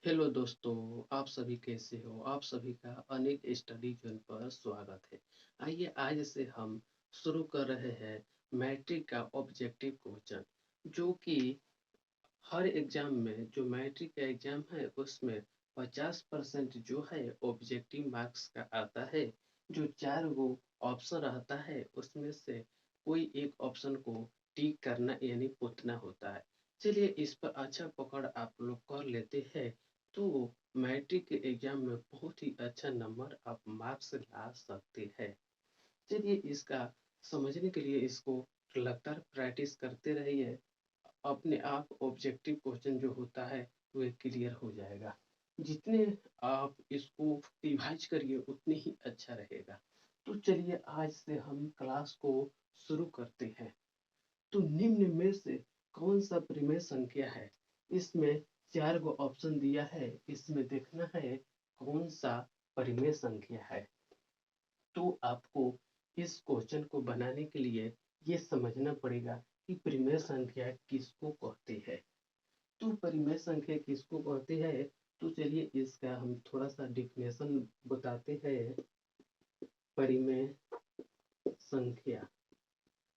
Hello दोस्तों, आप सभी कैसे हो? आप सभी का अनेक स्टडी जोन पर स्वागत है। आइए आज से हम शुरू कर रहे हैं मैट्रिक का ऑब्जेक्टिव क्वेश्चन, जो कि हर एग्जाम में जो मैट्रिक का एग्जाम है उसमें 50% जो है ऑब्जेक्टिव मार्क्स का आता है। जो 4 गो ऑप्शन रहता है उसमें से कोई एक ऑप्शन को टिक करना यानी पूछना होता है। चलिए इस पर अच्छा पकड़ आप लोग कर लेते हैं तो मैट्रिक के एग्जाम में बहुत ही अच्छा नंबर आप मार्क्स ला सकते हैं। चलिए इसका समझने के लिए इसको लगातार प्रैक्टिस करते रहिए। अपने आप ऑब्जेक्टिव क्वेश्चन जो होता है वो क्लियर हो जाएगा। जितने आप इसको रिवाइज करिए उतने ही अच्छा रहेगा। तो चलिए आज से हम क्लास को शुरू करते हैं। तो निम्न में से कौन सा परिमेय संख्या है? इसमें 4 गो ऑप्शन दिया है, इसमें देखना है कौन सा परिमेय संख्या है। तो आपको इस क्वेश्चन को बनाने के लिए ये समझना पड़ेगा कि परिमेय संख्या किसको कहते हैं। तो परिमेय संख्या किसको कहते हैं? तो चलिए इसका हम थोड़ा सा डिफिनेशन बताते हैं। परिमेय संख्या,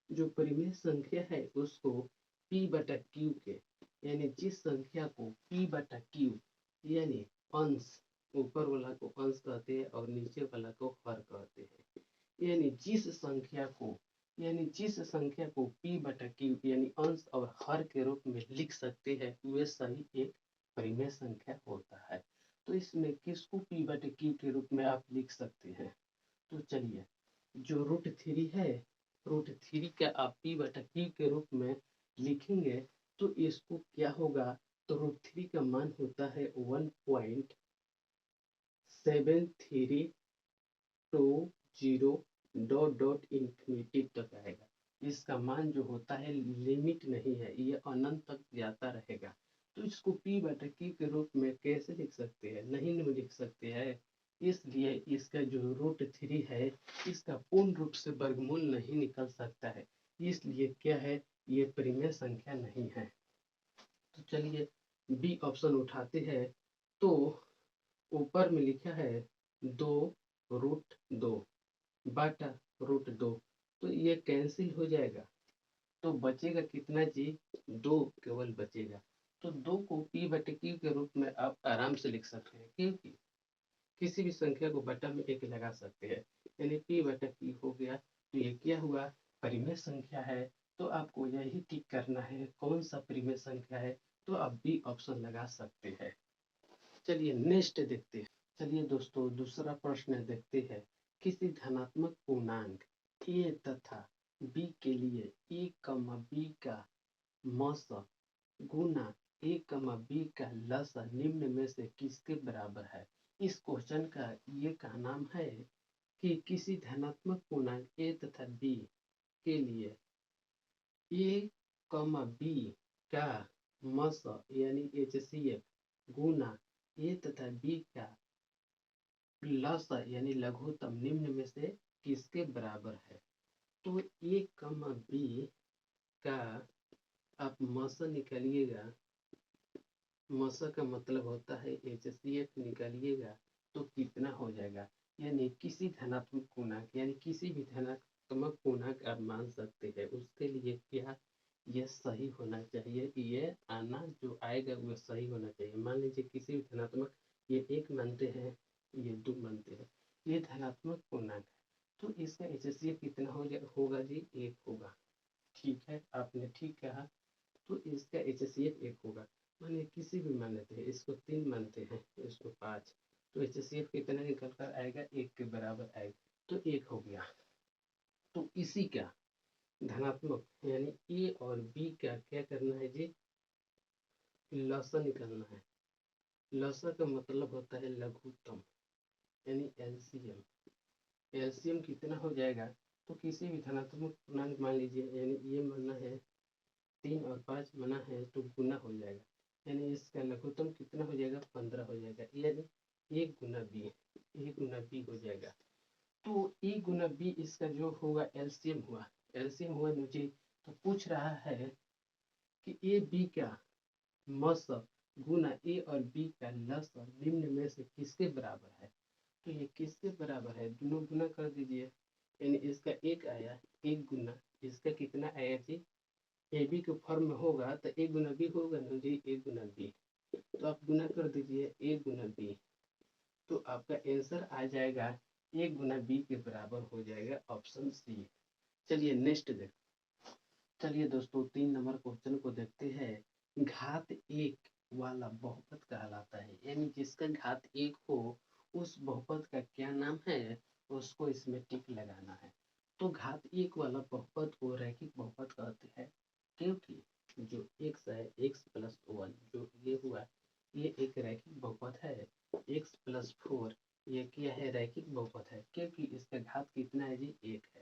जो परिमेय संख्या है उसको p बटा q के यानी जिस संख्या को p बटा q यानी अंश, ऊपर वाला को अंश कहते हैं और नीचे वाला को हर कहते हैं। जिस संख्या को p बटा q यानी अंश और हर के रूप में लिख सकते हैं वह सही एक परिमेय संख्या होता है। तो इसमें किसको p बटा q के रूप में आप लिख सकते हैं? तो चलिए, जो √3 है, √3 का आप p बटा q के रूप में लिखेंगे तो इसको क्या होगा? तो √3 का मान होता है 1.7320 डॉट डॉट इंफिनिटी तक आएगा। इसका मान जो होता है लिमिट नहीं है, ये अनंत तक जाता रहेगा। तो इसको p बटा q के रूप में कैसे लिख सकते हैं? नहीं लिख सकते हैं। इसलिए इसका जो √3 है इसका पूर्ण रूप से वर्गमूल नहीं निकल सकता है, इसलिए क्या है, ये परिमेय संख्या नहीं है। तो चलिए बी ऑप्शन उठाते हैं। तो ऊपर में लिखा है 2√2 बटा √2, तो ये कैंसिल हो जाएगा। तो बचेगा कितना जी? 2 केवल बचेगा। तो 2 को p बटे q के रूप में आप आराम से लिख सकते हैं, क्योंकि किसी भी संख्या को बटा में एक लगा सकते हैं, यानी p बटा q हो गया। तो ये क्या हुआ? परिमेय संख्या है। तो आपको यही टिक करना है कौन सा परिमेय संख्या है, तो आप बी ऑप्शन लगा सकते हैं। चलिए नेक्स्ट देखते हैं। चलिए दोस्तों दूसरा प्रश्न देखते हैं। किसी धनात्मक पूर्णांक a तथा b के लिए a, b का मस गुना a, b का लस निम्न में से किसके बराबर है? इस क्वेश्चन का ये का नाम है कि किसी धनात्मक पूर्णांक a तथा b के लिए a, b का मस यानी HCF गुना a तथा b का लस यानी लघुत्तम निम्न में से किसके बराबर है? तो a, b का आप मस निकालिएगा। मस का मतलब होता है HCF निकालिएगा तो कितना हो जाएगा? यानी किसी धनात्मक पूर्णांक यानी किसी भी धनात्मक पूर्णांक आप मान सकते हैं, उसके लिए क्या ये सही होना चाहिए। ये आना जो आएगा वो सही होना चाहिए। मान लीजिए किसी भी धनात्मक, ये 1 मानते हैं, ये 2 मानते हैं, ये धनात्मक पूर्णांक है, तो इसका HCF कितना होगा जी? 1 होगा। ठीक है, आपने ठीक कहा। तो इसका HCF 1 होगा। मानिए किसी भी मान लेते हैं, इसको 3 मानते हैं, इसको 5, तो HCF कितना निकल कर आएगा? 1 के बराबर आएगा, तो 1 हो गया। तो इसी का धनात्मक यानी ए और बी का क्या करना है जी? लसा निकालना है। लसा का मतलब होता है लघुत्तम यानी एलसीएम। एलसीएम कितना हो जाएगा? तो किसी भी धनात्मक पूर्णांक मान लीजिए, यानी ये माना है 3 और 5 मना है तो गुना हो जाएगा, यानी इसका लघुत्तम कितना हो जाएगा? 15 हो जाएगा, यानी a गुना बी, हो जाएगा। तो a गुना बी इसका जो होगा एलसीएम हुआ। एलसीएम हुआ मुझे, तो पूछ रहा है कि ए बी का मस गुना ए और बी का लसाअ निम्न में से किसके बराबर है। तो ये किसके बराबर है, दोनों गुना कर दीजिए, यानी इसका एक आया, एक गुना इसका कितना आया जी, ए बी के फॉर्म में होगा तो एक गुना बी होगा ना जी, एक गुना बी, तो आप गुना कर दीजिए एक गुना बी, तो आपका आंसर आ जाएगा एक गुना बी के बराबर हो जाएगा, ऑप्शन सी। चलिए नेक्स्ट देख, चलिए दोस्तों 3 नंबर क्वेश्चन को देखते हैं। घात एक वाला बहुपद कहलाता है, यानी जिसका घात एक हो उस बहुपद का क्या नाम है, उसको इसमें टिक लगाना है। तो घात एक वाला बहुपद को रैखिक बहुपद कहते हैं, क्योंकि जो x है x+1 जो ये हुआ ये एक रैखिक बहुपद है, x+4 ये क्या है, रैखिक बहुपद है, क्योंकि इसका घात कितना है जी, एक है।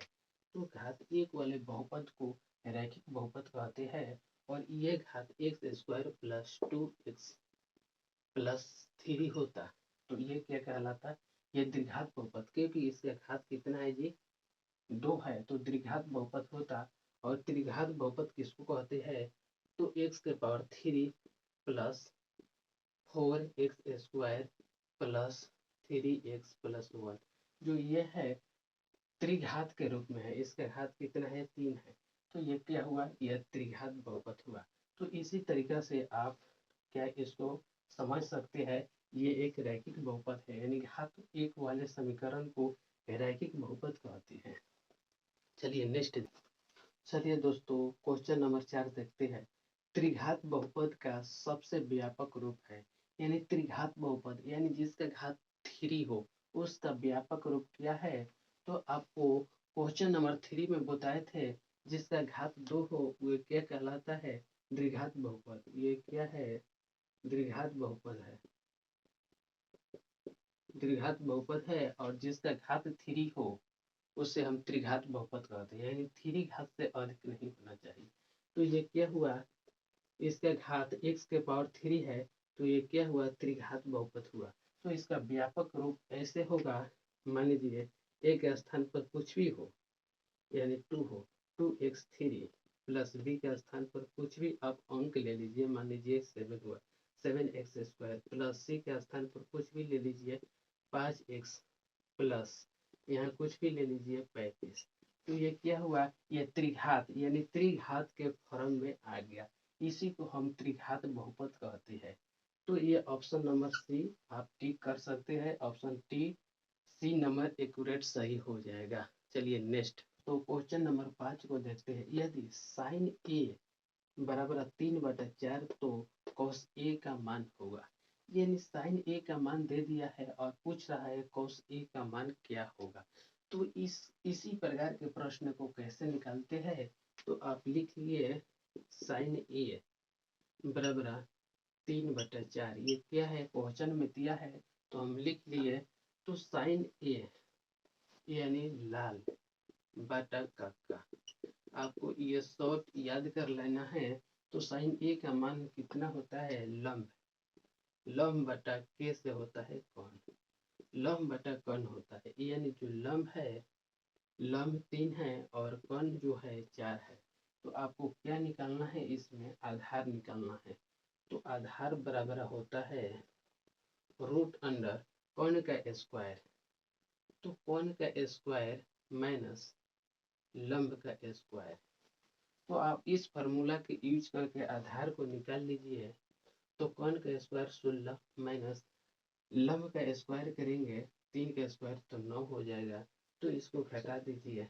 तो घात एक वाले बहुपद को रैखिक बहुपद कहते हैं, और ये घात x² + 2x+3 होता, तो ये क्या कहलाता, ये द्विघात बहुपद, क्योंकि इसका घात कितना है जी, 2 है, तो द्विघात बहुपद होता। और त्रिघात बहुपद किसको कहते हैं, तो x⁴ + 4x² + 3x+1 जो ये है त्रिघात के रूप में है, इसका घात कितना है, 3 है, तो ये क्या हुआ, यह त्रिघात बहुपद हुआ। तो इसी तरीका से आप क्या इसको समझ सकते हैं, ये एक रैखिक बहुपद है, यानी घात एक वाले समीकरण को रैखिक बहुपद कहते हैं। चलिए नेक्स्ट, चलिए दोस्तों क्वेश्चन नंबर 4 देखते हैं। त्रिघात बहुपद का सबसे व्यापक रूप है, यानी त्रिघात बहुपद यानी जिसका घात 3 हो उसका व्यापक रूप क्या है। तो आपको क्वेश्चन नंबर 3 में बताए थे, जिसका घात 2 हो वो क्या कहलाता है, द्विघात बहुपद, ये क्या है, द्विघात बहुपद है, द्विघात बहुपद है, और जिसका घात 3 हो उससे हम त्रिघात बहुपद कहते हैं, यानी 3 घात से अधिक नहीं होना चाहिए। तो ये क्या हुआ, इसका घात x⁴ है, तो ये क्या हुआ, त्रिघात बहुपद हुआ। तो इसका व्यापक रूप ऐसे होगा, मान लीजिए a के स्थान पर कुछ भी हो, यानी 2 हो, 2x3 प्लस b के स्थान पर कुछ भी आप अंक ले लीजिए, मान लीजिए 7 हुआ, 7x² प्लस c के स्थान पर कुछ भी ले लीजिए 5x प्लस यहाँ कुछ भी ले लीजिए 35, तो ये क्या हुआ, ये त्रिघात यानी त्रिघात के फॉर्म में आ गया, इसी को हम त्रिघात बहुपद कहते हैं। तो ये ऑप्शन नंबर सी आप टिक कर सकते हैं, ऑप्शन सी नंबर एक्यूरेट सही हो जाएगा। चलिए नेक्स्ट, तो क्वेश्चन नंबर 5 को देखते हैं। यदि साइन ए बराबर 3/4 तो कॉस ए का मान होगा, यानी साइन ए का मान दे दिया है और पूछ रहा है कॉस ए का मान क्या होगा। तो इसी प्रकार के प्रश्न को कैसे निकालते हैं, तो आप लिख लिए साइन ए बराबर 3/4, ये क्या है, क्वेश्चन में दिया है तो हम लिख लिए, तो साइन ए यानी लाल बटा काका, आपको ये शॉर्ट याद कर लेना है। तो साइन ए का मान कितना होता है, लंब, लंब बटा के से होता है कौन, लंब बटा कर्ण होता है, यानी जो लंब है, लंब 3 है और कर्ण जो है 4 है। तो आपको क्या निकालना है, इसमें आधार निकालना है। तो आधार बराबर होता है √अंडर कर्ण का स्क्वायर, तो कर्ण का स्क्वायर माइनस लंब का स्क्वायर। तो आप इस फार्मूला के यूज करके आधार को निकाल लीजिए, तो कर्ण का स्क्वायर 16 माइनस लंब का स्क्वायर करेंगे 3 का स्क्वायर तो 9 हो जाएगा, तो इसको घटा दीजिए